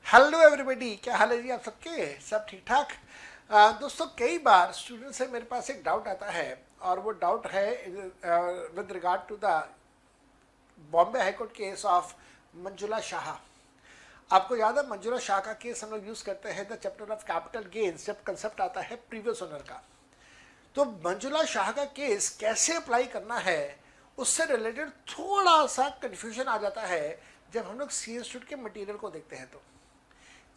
Hello everybody, क्या हाल है जी आप सबके? सब ठीक ठाक? दोस्तों, कई बार स्टूडेंट से मेरे पास एक डाउट आता है और वो डाउट है with regard to the Bombay high court case of Manjula Shah. आपको याद है मंजुला शाह का केस हम लोग यूज करते हैं the chapter of capital gains जब कंसेप्ट आता है प्रीवियस ओनर का। तो मंजुला शाह का केस कैसे अप्लाई करना है उससे रिलेटेड थोड़ा सा कंफ्यूजन आ जाता है जब हम लोग सी इंस्टीट्यूट के मटेरियल को देखते हैं। तो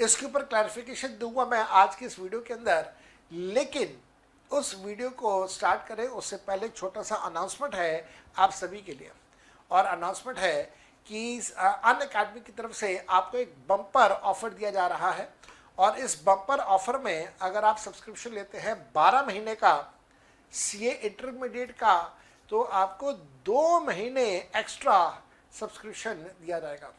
इसके ऊपर क्लैरिफिकेशन दूंगा मैं आज की इस वीडियो के अंदर, लेकिन उस वीडियो को स्टार्ट करें उससे पहले एक छोटा सा अनाउंसमेंट है आप सभी के लिए। और अनाउंसमेंट है कि अन अकेडमी की तरफ से आपको एक बम्पर ऑफर दिया जा रहा है और इस बम्पर ऑफर में अगर आप सब्सक्रिप्शन लेते हैं 12 महीने का सीए इंटरमीडिएट का, तो आपको 2 महीने एक्स्ट्रा सब्सक्रिप्शन दिया जाएगा।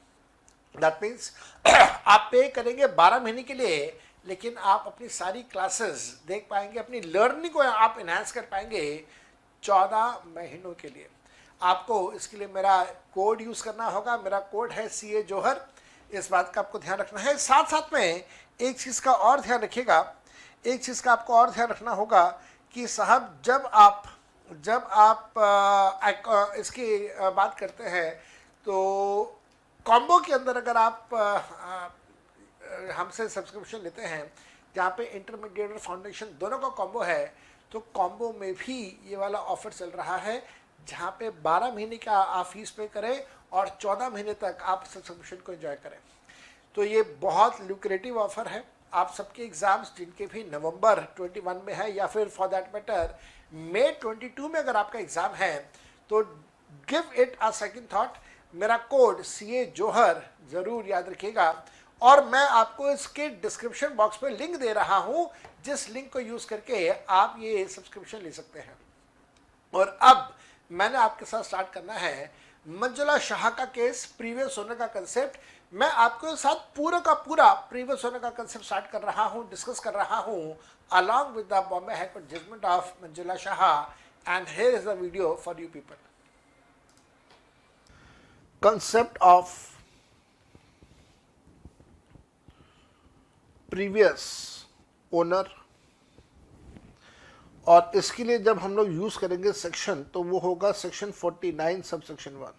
दैट मीन्स आप पे करेंगे 12 महीने के लिए, लेकिन आप अपनी सारी क्लासेस देख पाएंगे, अपनी लर्निंग को आप इन्हांस कर पाएंगे 14 महीनों के लिए। आपको इसके लिए मेरा कोड यूज़ करना होगा। मेरा कोड है CA जौहर। इस बात का आपको ध्यान रखना है। साथ साथ में एक चीज़ का और ध्यान रखिएगा, एक चीज़ का आपको और ध्यान रखना होगा कि साहब जब आप इसकी बात करते हैं तो कॉम्बो के अंदर अगर आप हमसे सब्सक्रिप्शन लेते हैं जहाँ पे इंटरमीडिएट और फाउंडेशन दोनों का कॉम्बो है, तो कॉम्बो में भी ये वाला ऑफर चल रहा है जहाँ पे 12 महीने का आप फीस पे करें और 14 महीने तक आप सब्सक्रिप्शन को एंजॉय करें। तो ये बहुत लुक्रेटिव ऑफर है। आप सबके एग्ज़ाम्स जिनके भी नवंबर 21 में है या फिर फॉर दैट मैटर मई 22 में अगर आपका एग्ज़ाम है, तो give it a second thought. मेरा कोड CA जौहर ज़रूर याद रखिएगा और मैं आपको इसके डिस्क्रिप्शन बॉक्स में लिंक दे रहा हूं, जिस लिंक को यूज़ करके आप ये सब्सक्रिप्शन ले सकते हैं। और अब मैंने आपके साथ स्टार्ट करना है मंजुला शाह का केस, प्रीवियस ओनर का कंसेप्ट। मैं आपके साथ पूरा का पूरा प्रीवियस ओनर का कंसेप्ट स्टार्ट कर रहा हूं, डिस्कस कर रहा हूं along with the Bombay high court judgment of Manjula Shah. And here is the video for you people. Concept of previous owner, और इसके लिए जब हम लोग यूज करेंगे सेक्शन तो वो होगा section 49 sub section 1।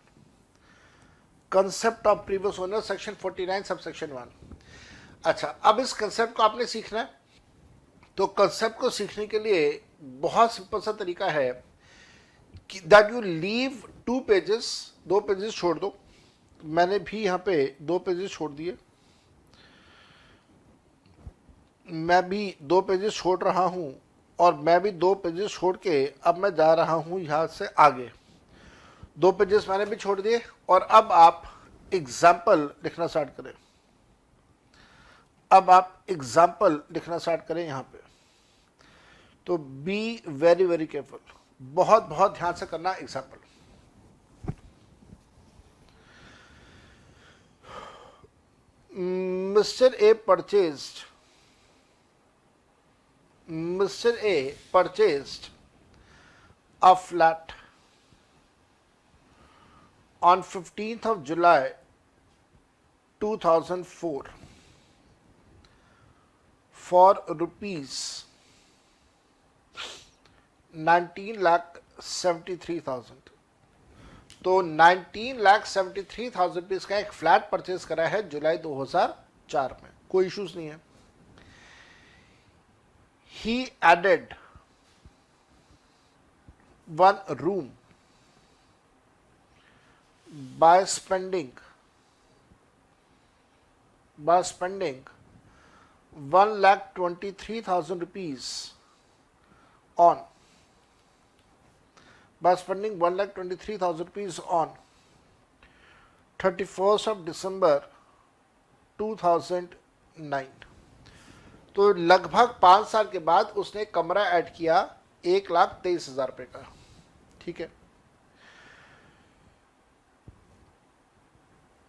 Concept of previous owner section 49 sub section 1। अच्छा, अब इस कंसेप्ट को आपने सीखना है। तो कंसेप्ट को सीखने के लिए बहुत सिंपल सा तरीका है कि that you leave 2 pages, 2 pages छोड़ दो। मैंने भी यहाँ पे 2 पेजेस छोड़ दिए, मैं भी 2 पेजेस छोड़ रहा हूँ और मैं भी 2 पेजेस छोड़ के अब मैं जा रहा हूँ यहाँ से आगे। 2 पेजेस मैंने भी छोड़ दिए और अब आप एग्जाम्पल लिखना स्टार्ट करें। अब आप एग्जाम्पल लिखना स्टार्ट करें यहाँ पे। तो बी वेरी वेरी केयरफुल, बहुत बहुत ध्यान से करना example. Mr. A purchased a flat on 15th of July 2004 for rupees 19,73,000। तो 19,73,000 रुपीज़ का एक फ्लैट परचेज करा है जुलाई 2004 में, कोई इश्यूज नहीं है। He added 1 room by spending 1,23,000 rupees on 31st of December 2009। तो लगभग 5 साल के बाद उसने कमरा ऐड किया 1,23,000 रुपये का। ठीक है।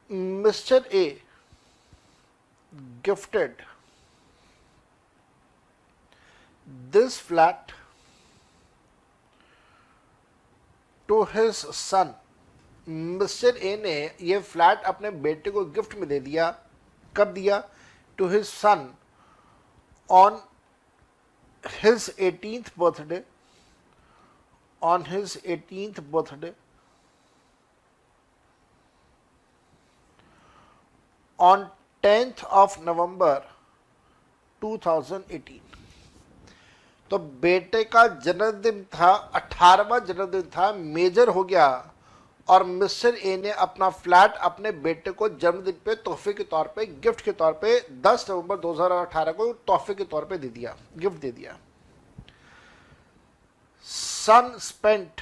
Mister A gifted this flat to his son. Mister A ने यह फ्लैट अपने बेटे को गिफ्ट में दे दिया। कब दिया? to his son on his 18th birthday, on his 18th birthday, on 10th of November 2018। तो बेटे का जन्मदिन था, 18वां जन्मदिन था, मेजर हो गया और मिस्टर ए ने अपना फ्लैट अपने बेटे को जन्मदिन पे तोहफे के तौर पे, गिफ्ट के तौर पे 10 नवंबर 2018 को तोहफे के तौर पे दे दिया, गिफ्ट दे दिया। Son spent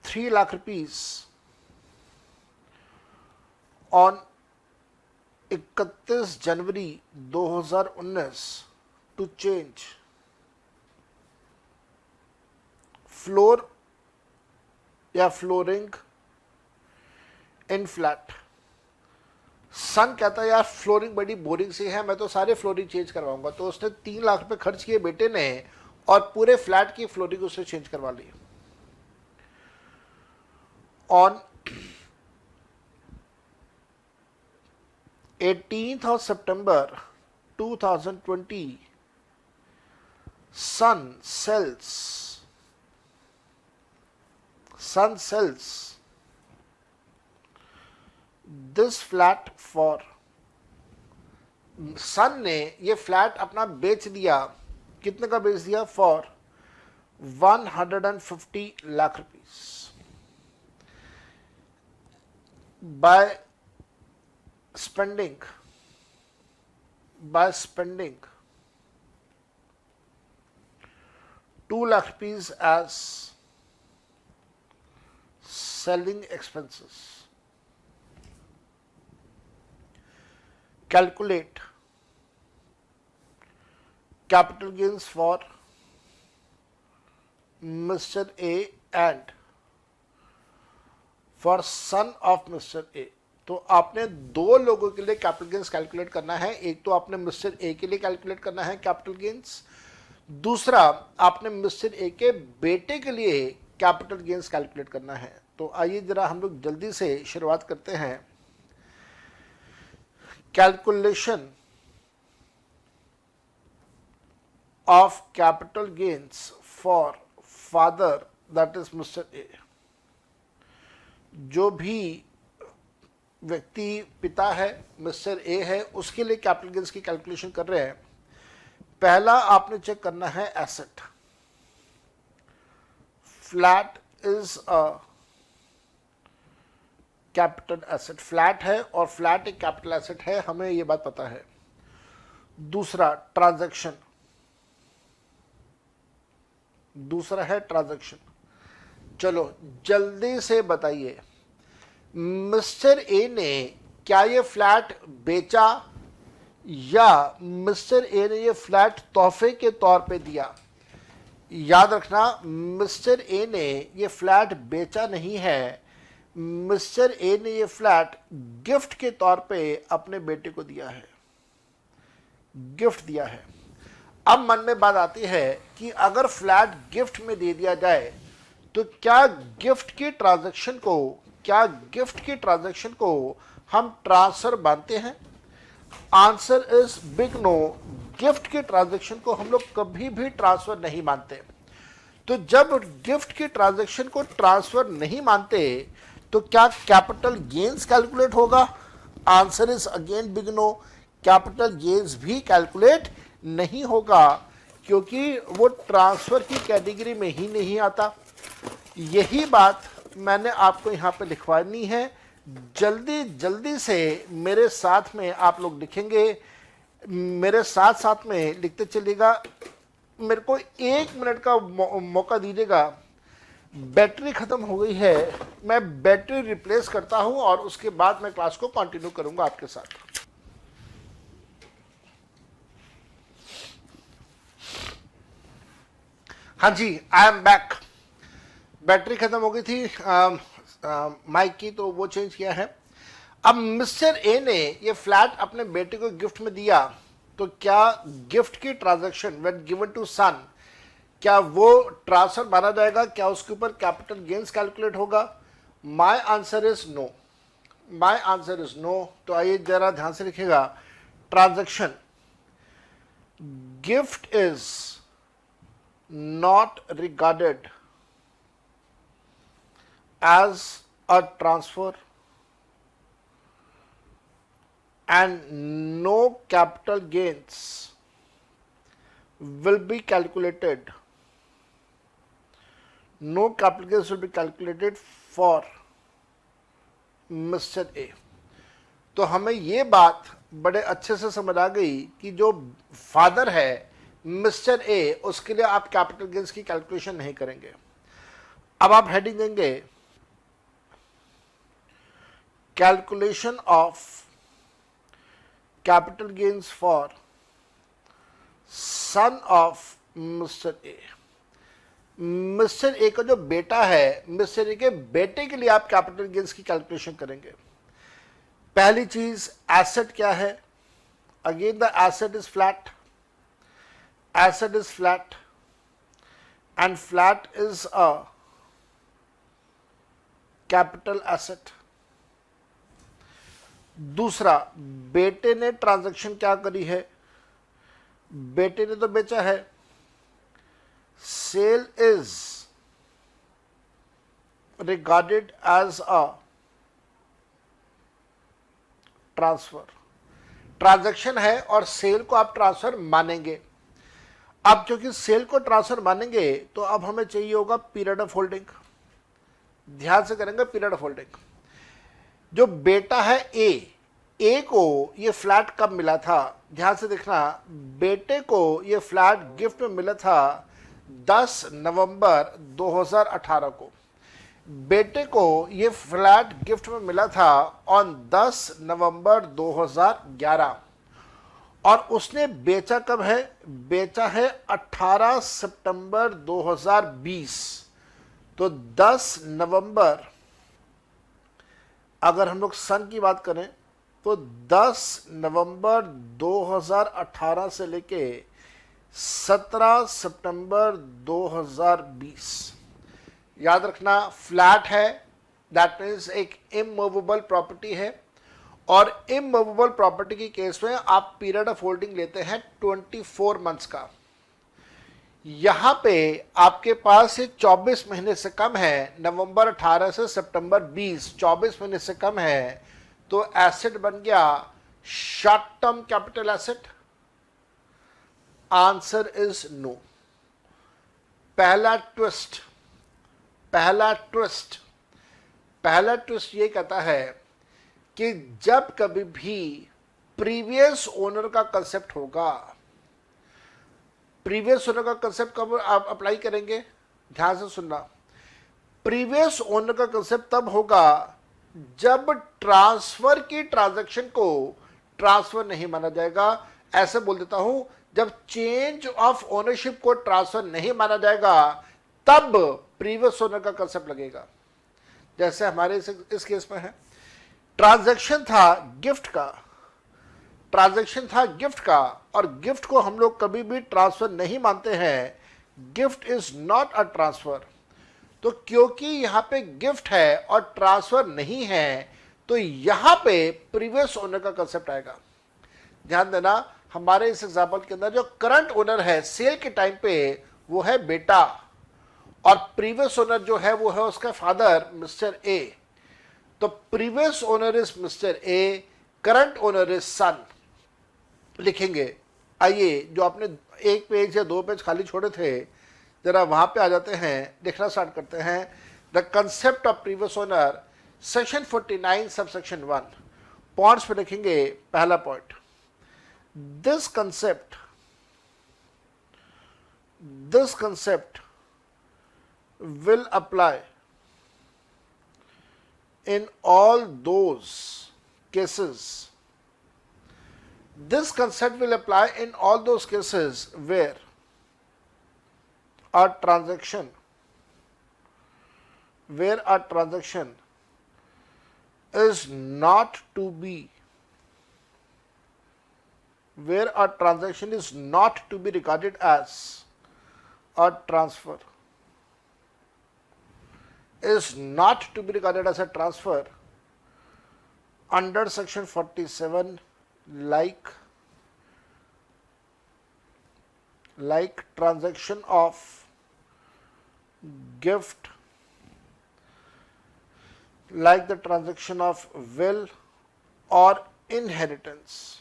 3 lakh rupees on 31 January 2019 to change floor या फ्लोरिंग इन फ्लैट। सन कहता है यार फ्लोरिंग बड़ी बोरिंग सी है, मैं तो सारे फ्लोरिंग चेंज करवाऊंगा। तो उसने 3 लाख रुपए खर्च किए बेटे ने और पूरे फ्लैट की फ्लोरिंग उसने चेंज करवा ली। On 18th of September 2020 Sun sells this flat for, son ने ये फ्लैट अपना बेच दिया, कितने का बेच दिया? For 150 lakh rupees. By spending 2 lakh rupees as selling expenses। Calculate capital gains for Mr. A and for son of Mr. A। तो आपने 2 लोगों के लिए कैपिटल गेन्स कैलकुलेट करना है। एक तो आपने मिस्टर ए के लिए कैलकुलेट करना है कैपिटल गेन्स, दूसरा आपने मिस्टर ए के बेटे के लिए कैपिटल गेन्स कैलकुलेट करना है। तो आइए जरा हम लोग जल्दी से शुरुआत करते हैं। Calculation of capital gains for father that is mister ए। जो भी व्यक्ति पिता है, मिस्टर ए है, उसके लिए कैपिटल गेन्स की कैलकुलेशन कर रहे हैं। पहला आपने चेक करना है asset. Flat is a capital asset, flat है और फ्लैट एक कैपिटल एसेट है, हमें ये बात पता है। दूसरा ट्रांजैक्शन, दूसरा है ट्रांजैक्शन। चलो जल्दी से बताइए, मिस्टर ए ने क्या ये फ्लैट बेचा या मिस्टर ए ने ये फ्लैट तोहफे के तौर पे दिया? याद रखना, मिस्टर ए ने ये फ्लैट बेचा नहीं है, मिस्टर ए ने ये फ्लैट गिफ्ट के तौर पे अपने बेटे को दिया है, गिफ्ट दिया है। अब मन में बात आती है कि अगर फ्लैट गिफ्ट में दे दिया जाए तो क्या गिफ्ट की ट्रांजैक्शन को हम ट्रांसफर मानते हैं? Answer is big no. Gift की ट्रांजैक्शन को हम लोग कभी भी ट्रांसफर नहीं मानते। तो जब गिफ्ट की ट्रांजैक्शन को ट्रांसफर नहीं मानते तो क्या कैपिटल गेन्स कैलकुलेट होगा? Answer is again big no. Capital gains भी कैलकुलेट नहीं होगा क्योंकि वो ट्रांसफर की कैटेगरी में ही नहीं आता। यही बात मैंने आपको यहाँ पे लिखवानी है। जल्दी से मेरे साथ में आप लोग लिखेंगे, मेरे साथ साथ में लिखते चलिएगा। मेरे को 1 मिनट का मौका दीजिएगा। बैटरी ख़त्म हो गई है, मैं बैटरी रिप्लेस करता हूँ और उसके बाद मैं क्लास को कंटिन्यू करूँगा आपके साथ। हाँ जी, आई एम बैक। बैटरी ख़त्म हो गई थी माइक की, तो वो चेंज किया है। अब मिस्टर ए ने ये फ्लैट अपने बेटे को गिफ्ट में दिया, तो क्या गिफ्ट की transaction when given to son, क्या वो ट्रांसफर माना जाएगा? क्या उसके ऊपर कैपिटल गेन्स कैलकुलेट होगा? My answer is no. My answer is no. तो आइए जरा ध्यान से लिखिएगा, transaction, gift is not regarded as a transfer and no capital gains will be calculated. No capital gains will be calculated for Mr. A. तो हमें ये बात बड़े अच्छे से समझ आ गई कि जो फादर है मिस्टर ए, उसके लिए आप कैपिटल गेन्स की कैलकुलेशन नहीं करेंगे। अब आप हेडिंग देंगे calculation of capital gains for son of mister A. Mister A का जो बेटा है, मिस्टर ए के बेटे के लिए आप कैपिटल गेन्स की कैलकुलेशन करेंगे। पहली चीज, एसेट क्या है? Again the asset is flat, asset is flat and flat is a capital asset. दूसरा, बेटे ने ट्रांजैक्शन क्या करी है? बेटे ने तो बेचा है। Sale is regarded as a transfer. Transaction है और सेल को आप ट्रांसफर मानेंगे। अब क्योंकि सेल को ट्रांसफर मानेंगे तो अब हमें चाहिए होगा पीरियड ऑफ होल्डिंग। ध्यान से करेंगे पीरियड ऑफ होल्डिंग। जो बेटा है ए को ये फ्लैट कब मिला था? ध्यान से देखना, बेटे को ये फ्लैट गिफ्ट में मिला था 10 नवंबर 2018 को। बेटे को ये फ्लैट गिफ्ट में मिला था ऑन 10 नवंबर 2011 और उसने बेचा कब है? बेचा है 18 सितंबर 2020। तो 10 नवंबर, अगर हम लोग सन की बात करें तो 10 नवंबर 2018 से लेके 17 सितंबर 2020। याद रखना, फ्लैट है, दैट मीन्स एक इमूवेबल प्रॉपर्टी है और इमूवेबल प्रॉपर्टी के केस में आप पीरियड ऑफ होल्डिंग लेते हैं 24 मंथ्स का। यहां पे आपके पास ये 24 महीने से कम है, नवंबर 18 से सितंबर 20, 24 महीने से कम है, तो एसेट बन गया short term capital asset. Answer is no. पहला ट्विस्ट, पहला ट्विस्ट ये कहता है कि जब कभी भी प्रीवियस ओनर का कंसेप्ट होगा, प्रीवियस ओनर का कंसेप्ट कब आप अप्लाई करेंगे? ध्यान से सुनना, प्रीवियस ओनर का कंसेप्ट तब होगा जब ट्रांसफर की ट्रांजैक्शन को ट्रांसफर नहीं माना जाएगा। ऐसे बोल देता हूं, जब चेंज ऑफ ओनरशिप को ट्रांसफर नहीं माना जाएगा तब प्रीवियस ओनर का कंसेप्ट लगेगा। जैसे हमारे इस केस में है, ट्रांजैक्शन था गिफ्ट का, ट्रांजैक्शन था गिफ्ट का, और गिफ्ट को हम लोग कभी भी ट्रांसफर नहीं मानते हैं। Gift is not a transfer. तो क्योंकि यहां पे गिफ्ट है और ट्रांसफर नहीं है, तो यहां पे प्रीवियस ओनर का कंसेप्ट आएगा। ध्यान देना, हमारे इस एग्जांपल के अंदर जो करंट ओनर है सेल के टाइम पे वो है बेटा, और प्रीवियस ओनर जो है वो है उसका फादर मिस्टर ए। तो previous owner is mister A, current owner is son. लिखेंगे, आइए जो आपने एक पेज या 2 पेज खाली छोड़े थे जरा वहां पे आ जाते हैं, लिखना स्टार्ट करते हैं। The concept of previous owner, section 49 subsection 1। Points पे लिखेंगे, पहला point, this concept will apply in all those cases. This concept will apply in all those cases where a transaction is not to be regarded as a transfer, is not to be regarded as a transfer, under section 47 like transaction of gift, like the transaction of will or inheritance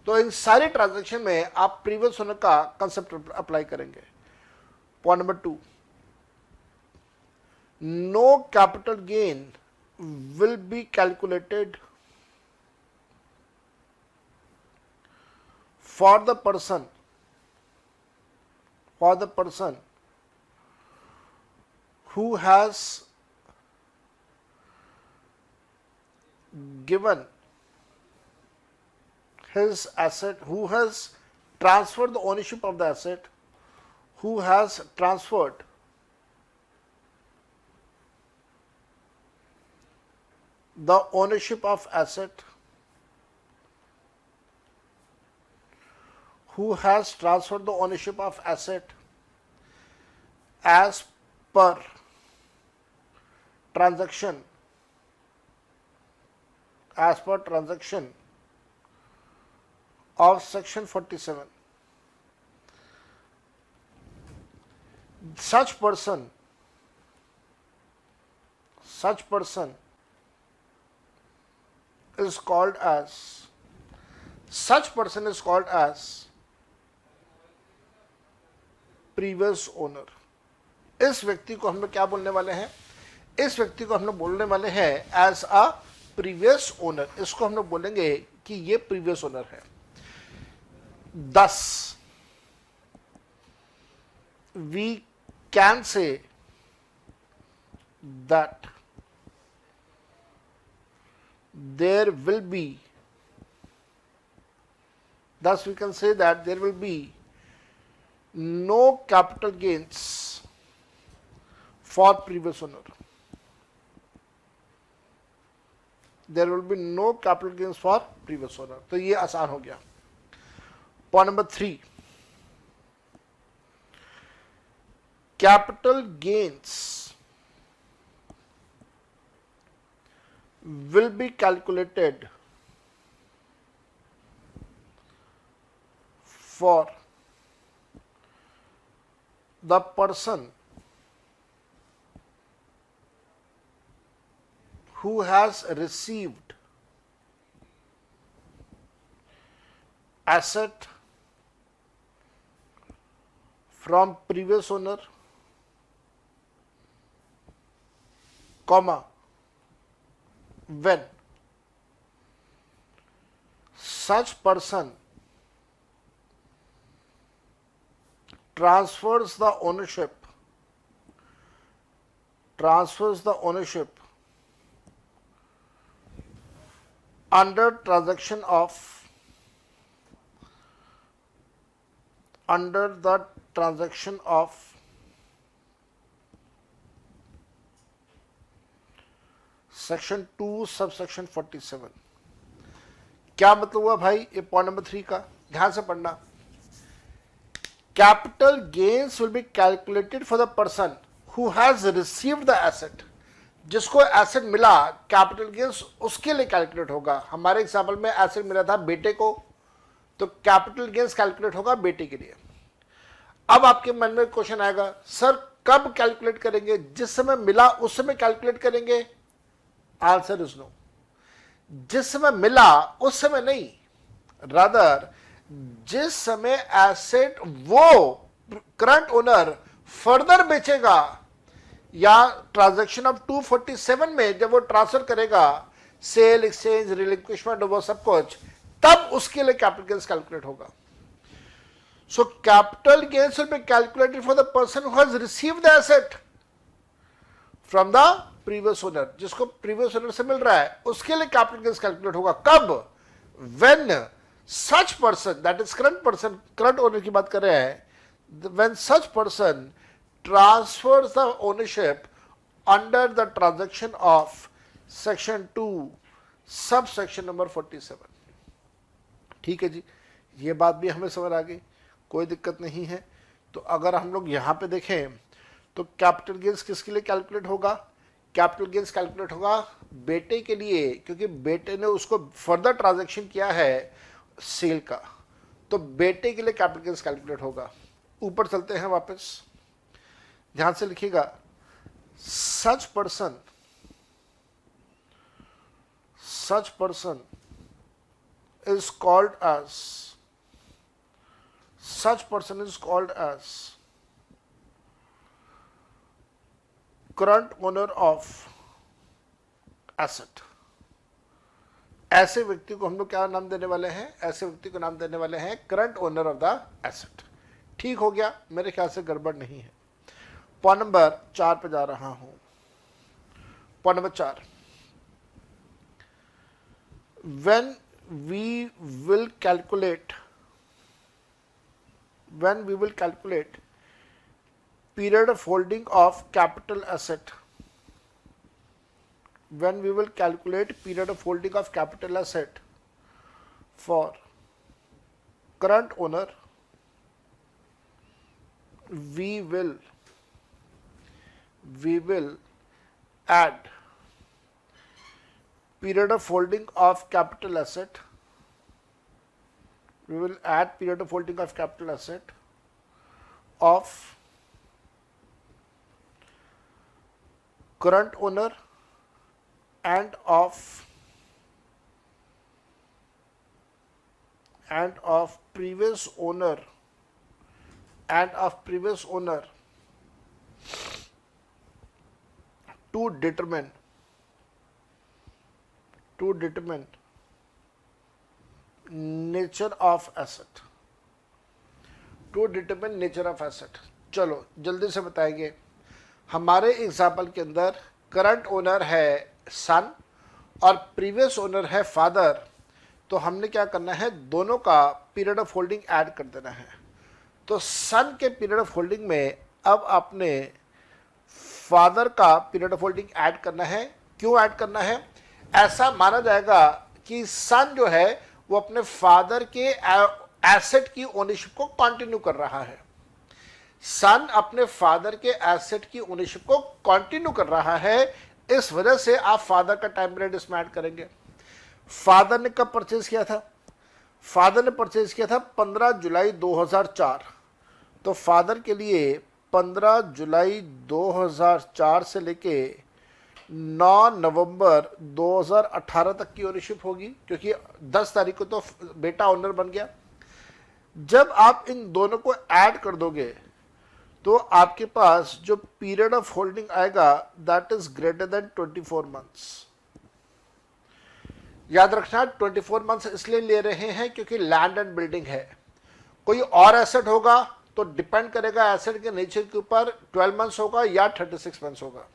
तो इन सारे transaction में आप previous owner का concept apply करेंगे। Point number 2, no capital gain will be calculated for the person who has given his asset, who has transferred the ownership of the asset, who has transferred the ownership of asset, who has transferred the ownership of asset as per transaction of section 47. Such person is called as previous owner. इस व्यक्ति को हम लोग क्या बोलने वाले हैं? इस व्यक्ति को हम लोग बोलने वाले हैं एज अ प्रीवियस ओनर। इसको हम लोग बोलेंगे कि ये प्रीवियस ओनर है। Thus, we can say that there will be no capital gains for previous owner. There will be no capital gains for previous owner. तो ये आसान हो गया। Point number 3, capital gains will be calculated for the person who has received asset from previous owner, comma, when such person transfers the ownership under the transaction of section 2 subsection 47। क्या मतलब हुआ भाई? ये पॉइंट नंबर 3 का ध्यान से पढ़ना। Capital gains will be calculated for the person who has received the asset. जिसको एसेट मिला, कैपिटल गेन्स उसके लिए कैलकुलेट होगा। हमारे एग्जाम्पल में एसेट मिला था बेटे को, तो कैपिटल गेन्स कैलकुलेट होगा बेटे के लिए। अब आपके मन में क्वेश्चन आएगा, सर कब कैलकुलेट करेंगे? जिस समय मिला उस समय कैलकुलेट करेंगे? Answer is no. जिस समय मिला उस समय नहीं, रादर जिस समय एसेट वो करंट ओनर फर्दर बेचेगा या ट्रांजैक्शन ऑफ 247 में जब वो ट्रांसफर करेगा, सेल, एक्सचेंज, रिलिक्विशमेंट, वो सब कुछ, तब उसके लिए कैपिटल गेन्स कैलकुलेट होगा। So capital gains will be calculated for the person who has received the asset from the previous owner. जिसको प्रीवियस ओनर से मिल रहा है उसके लिए कैपिटल गेन्स कैलकुलेट होगा। कब? When such person, that is current owner की बात कर रहे हैं, when such person transverse the ownership under the transaction of section 2 sub section number 47। ठीक है जी, ये बात भी हमें समझ आ गई, कोई दिक्कत नहीं है। तो अगर हम लोग यहां पे देखें तो कैपिटल गेन्स किसके लिए कैलकुलेट होगा? कैपिटल गेन्स कैलकुलेट होगा बेटे के लिए, क्योंकि बेटे ने उसको फर्दर ट्रांजैक्शन किया है सेल का, तो बेटे के लिए कैपिटल गेन्स कैलकुलेट होगा। ऊपर चलते हैं वापस, ध्यान से लिखिएगा, such person is called as current owner of asset। ऐसे व्यक्ति को हम लोग क्या नाम देने वाले हैं? ऐसे व्यक्ति को नाम देने वाले हैं current owner of the asset. ठीक हो गया, मेरे ख्याल से गड़बड़ नहीं है। पॉइंट नंबर 4 पे जा रहा हूं। Point number 4, when we will calculate period of holding of capital asset, for current owner, we will add period of holding of capital asset, of current owner and of previous owner to determine nature of asset। चलो जल्दी से बताएंगे। हमारे example के अंदर current owner है सन और previous owner है फादर, तो हमने क्या करना है, दोनों का पीरियड ऑफ होल्डिंग ऐड कर देना है। तो सन के पीरियड ऑफ होल्डिंग में अब आपने फादर का पीरियड ऑफ होल्डिंग ऐड करना है। क्यों ऐड करना है? ऐसा माना जाएगा कि सन जो है वो अपने फादर के एसेट की ओनरशिप को कंटिन्यू कर रहा है। सन अपने फादर के एसेट की ओनरशिप को कंटिन्यू कर रहा है, इस वजह से आप फादर का टाइम पीरियड इसमें ऐड करेंगे। फादर ने कब परचेज किया था? फादर ने परचेज किया था 15 जुलाई 2004। तो फादर के लिए 15 जुलाई 2004 से लेके 9 नवंबर 2018 तक की ओनरशिप होगी, क्योंकि 10 तारीख को तो बेटा ओनर बन गया। जब आप इन दोनों को ऐड कर दोगे तो आपके पास जो पीरियड ऑफ होल्डिंग आएगा that is greater than 24 months. याद रखना 24 मंथ्स इसलिए ले रहे हैं क्योंकि लैंड एंड बिल्डिंग है। कोई और एसेट होगा तो डिपेंड करेगा एसेट के नेचर के ऊपर, 12 मंथ्स होगा या 36 मंथ्स होगा।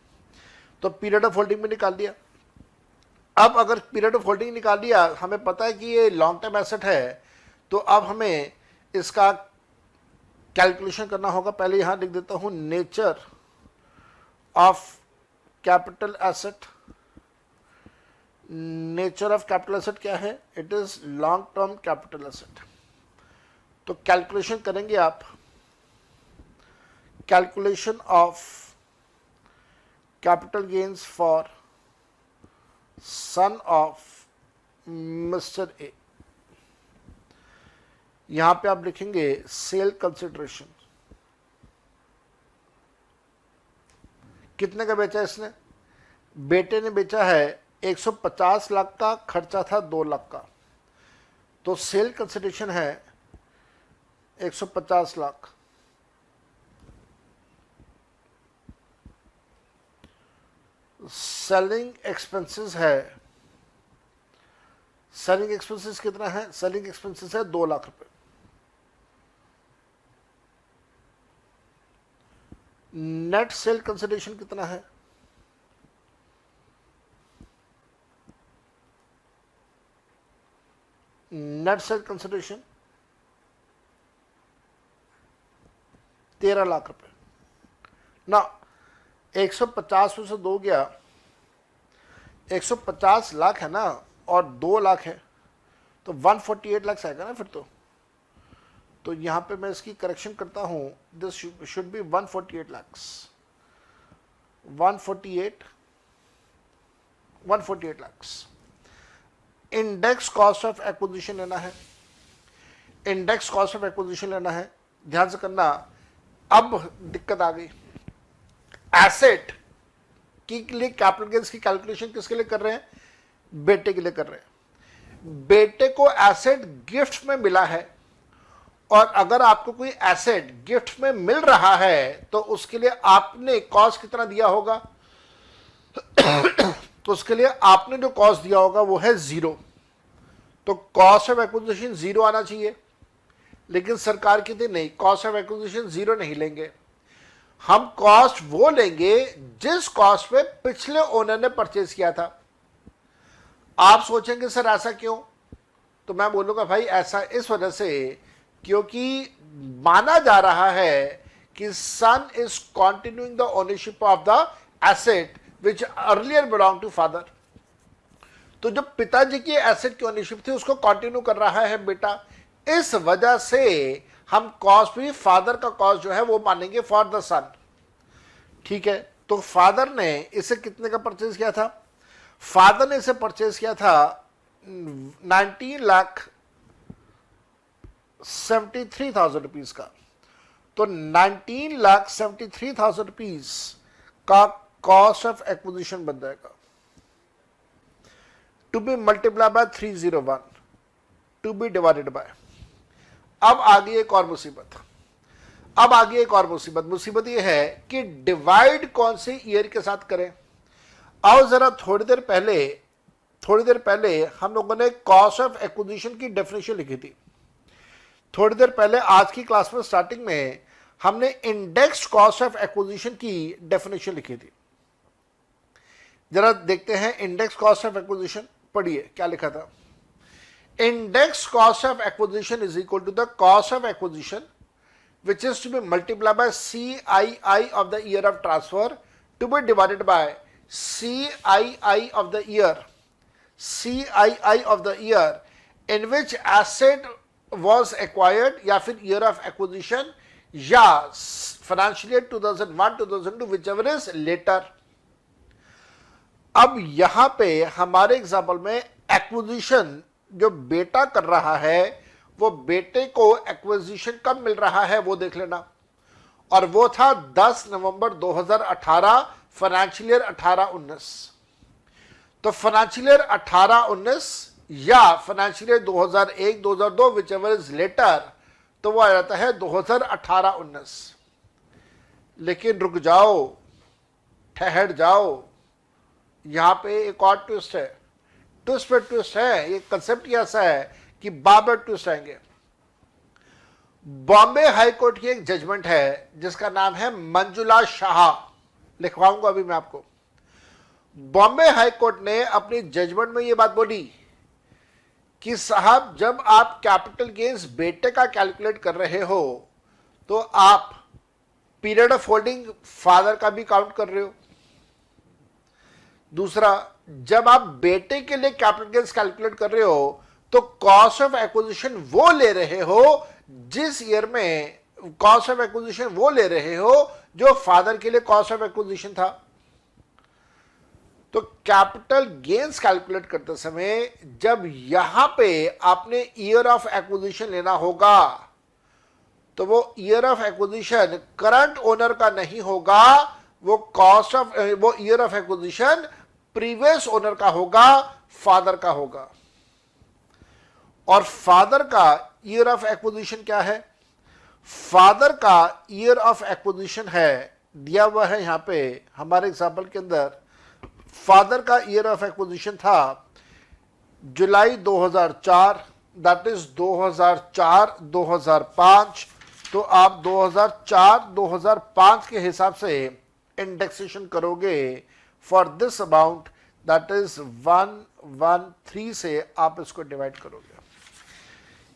तो पीरियड ऑफ होल्डिंग में निकाल दिया। अब अगर पीरियड ऑफ होल्डिंग निकाल दिया, हमें पता है कि ये लॉन्ग टर्म एसेट है, तो अब हमें इसका कैलकुलेशन करना होगा। पहले यहां लिख देता हूं nature of capital asset. Nature of capital asset क्या है? It is long term capital asset. तो कैलकुलेशन करेंगे आप, calculation of capital gains for son of mister A. यहां पे आप लिखेंगे सेल कंसिडरेशन। कितने का बेचा इसने? बेटे ने बेचा है 150 लाख का, खर्चा था 2 लाख का, तो सेल कंसिडरेशन है 150 लाख। सेलिंग एक्सपेंसेस है, सेलिंग एक्सपेंसेस कितना है? सेलिंग एक्सपेंसेस है 2 लाख रुपए। नेट सेल कंसिडरेशन कितना है? नेट सेल कंसिडरेशन 13 लाख रुपए ना। 150 में से 2 गया, 150 लाख है ना और 2 लाख है, तो 148 लाख आएगा ना फिर तो यहां पे मैं इसकी करेक्शन करता हूं, this should be 148 lakh. 148 lakhs। Index cost of acquisition लेना है, इंडेक्स कॉस्ट ऑफ एक्विजिशन लेना है। ध्यान से करना, अब दिक्कत आ गई। एसेट के लिए कैपिटल गेन्स की कैलकुलेशन किसके लिए कर रहे हैं? बेटे के लिए कर रहे हैं। बेटे को एसेट गिफ्ट में मिला है, और अगर आपको कोई एसेट गिफ्ट में मिल रहा है तो उसके लिए आपने कॉस्ट कितना दिया होगा? तो उसके लिए आपने जो कॉस्ट दिया होगा वो है 0। तो कॉस्ट ऑफ एक्विजिशन 0 आना चाहिए, लेकिन सरकार कहती नहीं, कॉस्ट ऑफ एक्विजिशन 0 नहीं लेंगे, हम कॉस्ट वो लेंगे जिस कॉस्ट पे पिछले ओनर ने परचेज किया था। आप सोचेंगे सर ऐसा क्यों? तो मैं बोलूंगा भाई ऐसा इस वजह से क्योंकि माना जा रहा है कि son is continuing the ownership of the asset which earlier belong to father. तो जो पिताजी की एसेट की ओनरशिप थी उसको कंटिन्यू कर रहा है बेटा, इस वजह से हम कॉस्ट भी फादर का कॉस्ट जो है वो मानेंगे फॉर द सन। ठीक है, तो फादर ने इसे कितने का परचेज किया था? फादर ने इसे परचेज किया था 19,73,000 रुपीज का। तो 19,73,000 रुपीज का कॉस्ट ऑफ एक्विजिशन बन जाएगा, to be multiply by 301 to be divided by. अब आगे एक और मुसीबत, मुसीबत यह है कि डिवाइड कौन से ईयर के साथ करें। आओ जरा थोड़ी देर पहले हम लोगों ने कॉस्ट ऑफ एक्विजिशन की डेफिनेशन लिखी थी। थोड़ी देर पहले आज की क्लास में स्टार्टिंग में हमने इंडेक्स्ड कॉस्ट ऑफ एक्विजिशन की डेफिनेशन लिखी थी। जरा देखते हैं इंडेक्स कॉस्ट ऑफ एक्विजिशन, पढ़िए क्या लिखा था। Index cost of acquisition is equal to the cost of acquisition which is to be multiplied by CII of the year of transfer to be divided by CII of the year in which asset was acquired, या फिर year of acquisition या financial year 2001-2002 whichever is later। अब यहां पे हमारे example में acquisition जो बेटा कर रहा है वो बेटे को एक्विजिशन कब मिल रहा है वो देख लेना, और वो था 10 नवंबर 2018 फाइनेंशियल ईयर 18-19। तो फाइनेंशियल ईयर 18-19 या financial year 2001-2002 whichever is later, तो वो आ जाता है 2018-19। लेकिन रुक जाओ, ठहर जाओ, यहां पे एक और ट्विस्ट है, ट्विस्ट पे ट्विस्ट है। ये कंसेप्ट ही ऐसा है कि बाबर ट्विस्ट आएंगे। बॉम्बे हाई कोर्ट की एक जजमेंट है जिसका नाम है मंजुला शाह, लिखवाऊंगा अभी मैं आपको। बॉम्बे हाई कोर्ट ने अपनी जजमेंट में यह बात बोली कि साहब जब आप कैपिटल गेन्स बेटे का कैलकुलेट कर रहे हो तो आप पीरियड ऑफ होल्डिंग फादर का भी काउंट कर रहे हो। दूसरा, जब आप बेटे के लिए कैपिटल गेन्स कैलकुलेट कर रहे हो तो कॉस्ट ऑफ एक्विजिशन वो ले रहे हो जिस ईयर में कॉस्ट ऑफ एक्विजिशन वो ले रहे हो जो फादर के लिए कॉस्ट ऑफ एक्विजिशन था। तो कैपिटल गेन्स कैलकुलेट करते समय जब यहां पे आपने ईयर ऑफ एक्विजिशन लेना होगा तो वो year of acquisition current owner का नहीं होगा, वो कॉस्ट ऑफ वो year of acquisition previous owner का होगा, फादर का होगा। और फादर का ईयर ऑफ एक्विजिशन क्या है? फादर का ईयर ऑफ एक्विजिशन है, दिया हुआ है यहां पे हमारे एग्जाम्पल के अंदर। फादर का ईयर ऑफ एक्विजिशन था जुलाई 2004, दैट इज 2004-2005। तो आप 2004-2005 के हिसाब से इंडेक्सेशन करोगे for this amount, that is 113 से आप इसको डिवाइड करोगे।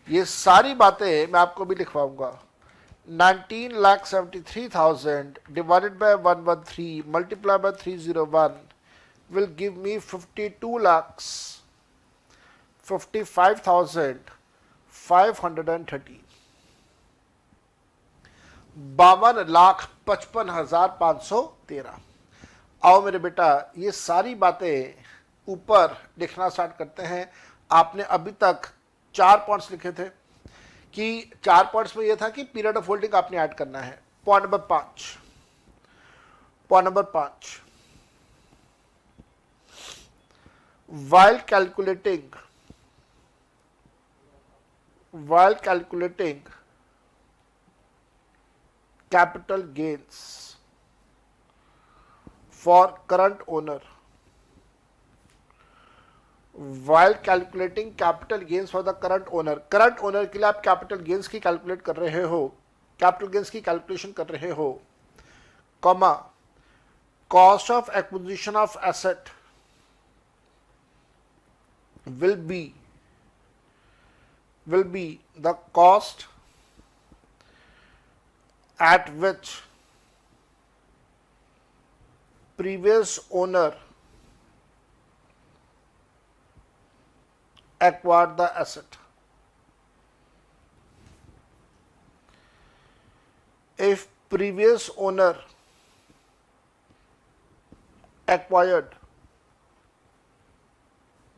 ये सारी बातें मैं आपको भी लिखवाऊंगा। 19,73,000 divided by 113 multiply by 301 will give me 52,55,530, 52,55,513। आओ मेरे बेटा ये सारी बातें ऊपर लिखना स्टार्ट करते हैं। आपने अभी तक 4 पॉइंट्स लिखे थे कि 4 पॉइंट्स में यह था कि पीरियड ऑफ होल्डिंग आपने ऐड करना है। Point number 5, point number 5, while calculating capital gains for current owner, while calculating capital gains for the current owner के लिए आप कैपिटल गेन्स की कैलकुलेट कर रहे हो, कैपिटल गेन्स की कैलकुलेशन कर रहे हो, comma cost of acquisition of asset will be the cost at which previous owner acquired the asset. If previous owner acquired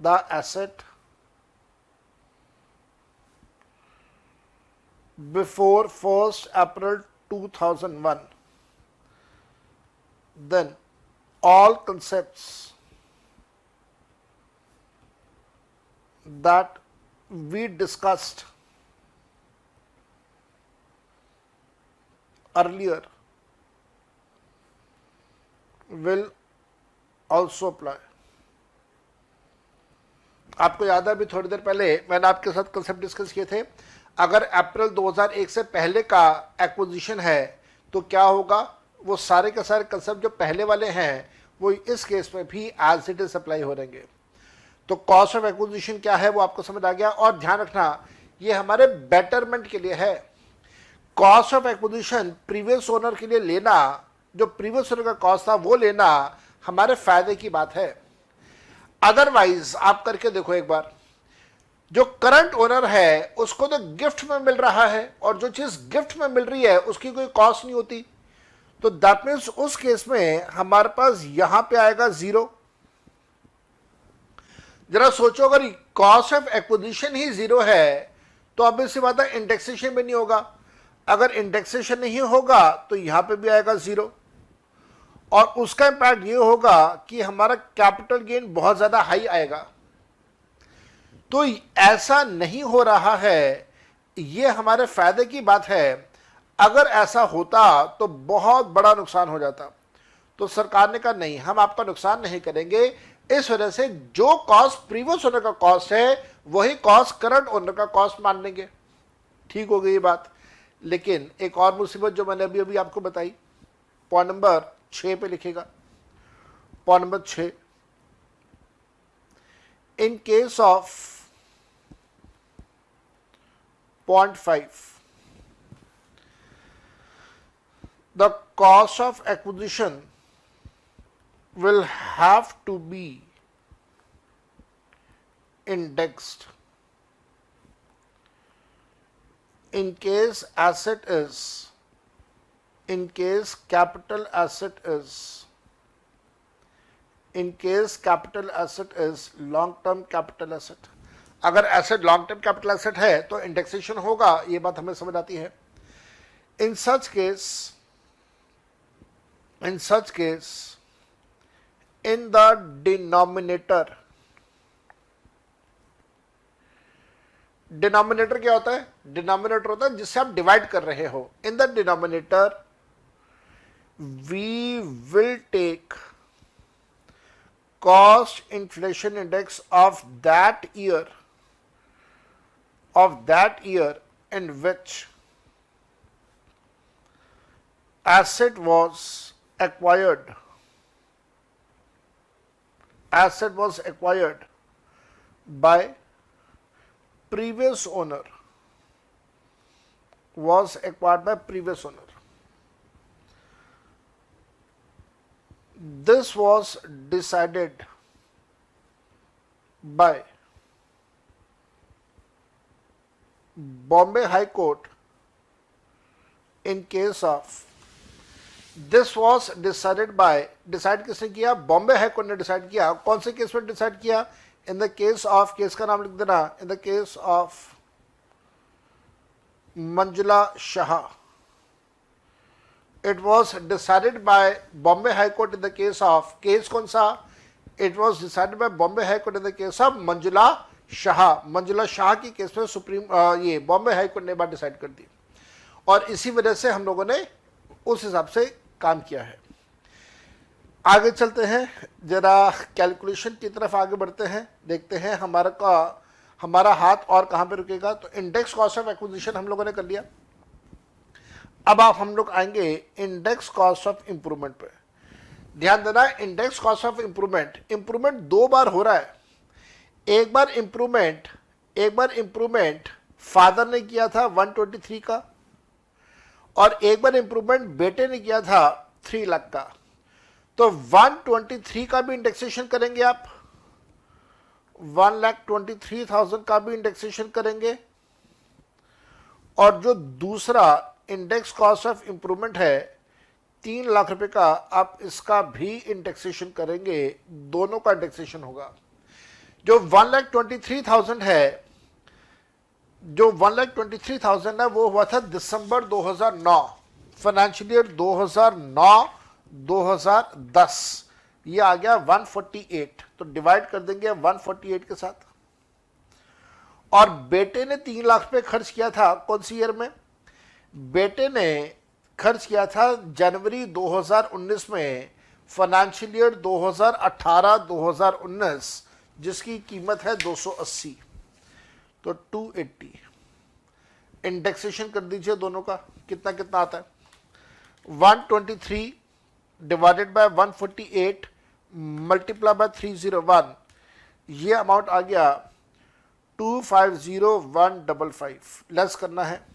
the asset before 1st April 2001, then all concepts that we discussed earlier will also apply. आपको याद है अभी थोड़ी देर पहले मैंने आपके साथ concept discuss किए थे, अगर अप्रैल 2001 से पहले का एक्विजिशन है तो क्या होगा, वो सारे के सारे कंसेप्ट जो पहले वाले हैं वो इस केस में भी एज इट इज अप्लाई हो रहेंगे। तो कॉस्ट ऑफ एक्विजिशन क्या है वो आपको समझ आ गया। और ध्यान रखना ये हमारे बेटरमेंट के लिए है। Cost of acquisition previous owner के लिए लेना, जो प्रीवियस ओनर का कॉस्ट था वो लेना हमारे फायदे की बात है। अदरवाइज आप करके देखो एक बार, जो करंट ओनर है उसको तो गिफ्ट में मिल रहा है और जो चीज गिफ्ट में मिल रही है उसकी कोई कॉस्ट नहीं होती, तो दैट मीन्स उस केस में हमारे पास यहां पे आएगा 0। जरा सोचो अगर कॉस्ट ऑफ एक्विजिशन ही 0 है तो अब इसी बात है इंडेक्सेशन भी नहीं होगा। अगर इंडेक्सेशन नहीं होगा तो यहां पे भी आएगा 0 और उसका इंपैक्ट ये होगा कि हमारा कैपिटल गेन बहुत ज्यादा हाई आएगा। तो ऐसा नहीं हो रहा है, ये हमारे फायदे की बात है। अगर ऐसा होता तो बहुत बड़ा नुकसान हो जाता। तो सरकार ने कहा नहीं, हम आपका नुकसान नहीं करेंगे, इस वजह से जो कॉस्ट प्रीवियस ओनर का कॉस्ट है वही कॉस्ट करंट ओनर का कॉस्ट मान लेंगे। ठीक हो गई ये बात। लेकिन एक और मुसीबत जो मैंने अभी अभी आपको बताई, पॉइंट नंबर 6 पे लिखेगा। Point number 6, in case of point 5, the cost of acquisition will have to be indexed in case capital asset is long term capital asset। अगर asset long term capital asset है तो indexation होगा, ये बात हमें समझ आती है। In such case in the denominator क्या होता है? डिनोमिनेटर होता है जिससे आप डिवाइड कर रहे हो। In the denominator we will take cost inflation index of that year in which asset was acquired by previous owner, This was decided by Bombay High Court in case of this was decided by, decide किसने किया? Bombay high court ने decide किया। कौन से case में decide किया? In the case of, case का नाम लिख देना, in the case of Manjula Shah. It was decided by Bombay high court in the case of, case कौन सा? It was decided by Bombay high court in the case of Manjula Shah. Manjula Shah की case में supreme ये Bombay high court ने बात डिसाइड कर दी, और इसी वजह से हम लोगों ने उस हिसाब से काम किया है। आगे चलते हैं, जरा कैलकुलेशन की तरफ आगे बढ़ते हैं, देखते हैं हमारा हाथ और कहाँ पे रुकेगा। तो इंडेक्स कॉस्ट ऑफ एक्विजिशन हम लोगों ने कर लिया। अब आप हम लोग आएंगे इंडेक्स कॉस्ट ऑफ इंप्रूवमेंट पे। ध्यान देना, इंडेक्स कॉस्ट ऑफ इंप्रूवमेंट दो बार हो रहा है। एक बार इंप्रूवमेंट फादर ने किया था 123 का, और एक बार इंप्रूवमेंट बेटे ने किया था 3 लाख का। तो 123 का भी इंडेक्सेशन करेंगे आप, 1,23,000 का भी इंडेक्सेशन करेंगे, और जो दूसरा इंडेक्स कॉस्ट ऑफ इंप्रूवमेंट है 3 लाख रुपए का, आप इसका भी इंडेक्सेशन करेंगे, दोनों का इंडेक्सेशन होगा। जो 1,23,000 है, जो 1,23,000 है वो हुआ था दिसंबर 2009, फाइनेंशियल ईयर 2009-2010, ये आ गया 148, तो डिवाइड कर देंगे 148 के साथ। और बेटे ने 3 लाख रुपए खर्च किया था कौन सी ईयर में? बेटे ने खर्च किया था जनवरी 2019 में, फाइनेंशियल ईयर 2018-2019, जिसकी कीमत है 280, तो 280। इंडेक्सेशन कर दीजिए दोनों का, कितना कितना आता है? 123 डिवाइडेड बाय 148 मल्टीप्लाई बाय 301, ये अमाउंट आ गया 250,155। लेस करना है,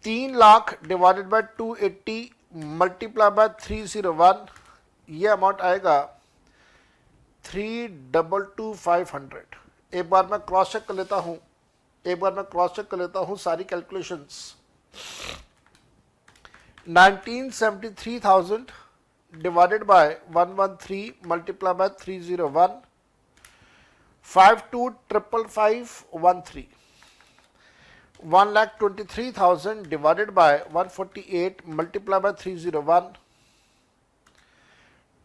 3 lakh divided by 280 multiply by 301, ये अमाउंट आएगा 322,500। एक बार मैं क्रॉस चेक कर लेता हूं, सारी calculations. 1973,000 divided by 113 multiply by 301, 52,555,13। 1,23,000 divided by 148 multiply by 301,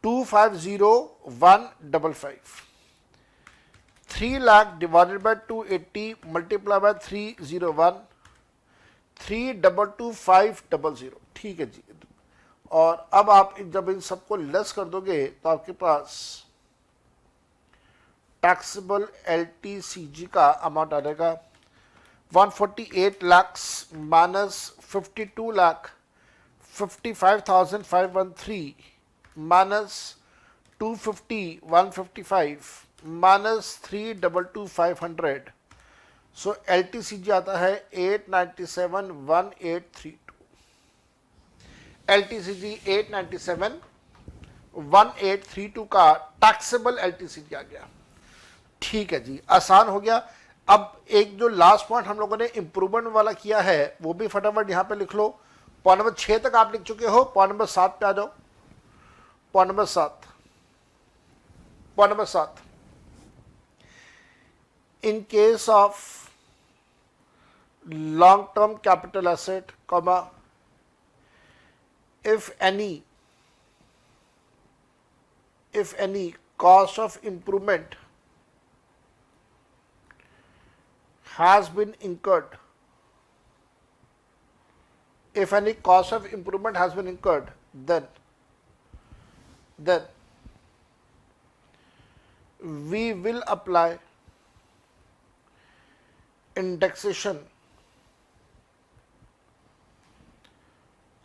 250,155। 3 lakh divided by 280 multiply by 301, 322,500। ठीक है जी। और अब आप जब इन सबको लेस कर दोगे तो आपके पास टैक्सेबल LTCG का अमाउंट आ जाएगा 148 lakh minus 52 lakh 55,513 minus 250,155 minus 322,500। सो LTCG आता है 897,1832। LTCG 897,1832 का टैक्सेबल LTCG आ गया। ठीक है जी, आसान हो गया। अब एक जो लास्ट पॉइंट हम लोगों ने इंप्रूवमेंट वाला किया है वो भी फटाफट यहां पे लिख लो। पॉइंट नंबर 6 तक आप लिख चुके हो, पॉइंट नंबर 7 पे आ जाओ। Point number 7, in case of long term capital asset, comma, if any cost of improvement has been incurred, then we will apply indexation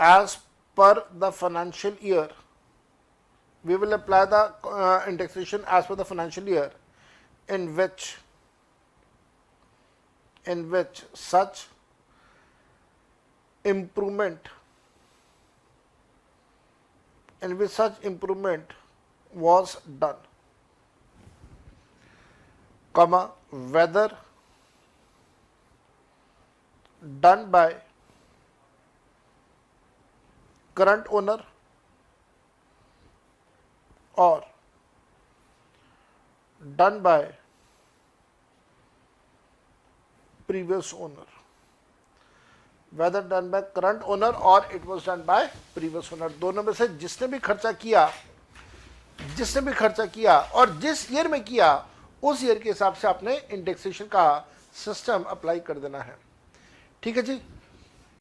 as per the financial year. We will apply the indexation as per the financial year in which such improvement was done, comma, whether done by current owner और done by previous owner, whether done by current owner और it was done by previous owner. दोनों में से जिसने भी खर्चा किया और जिस ईयर में किया उस ईयर के हिसाब से आपने इंडेक्सेशन का सिस्टम अप्लाई कर देना है। ठीक है जी।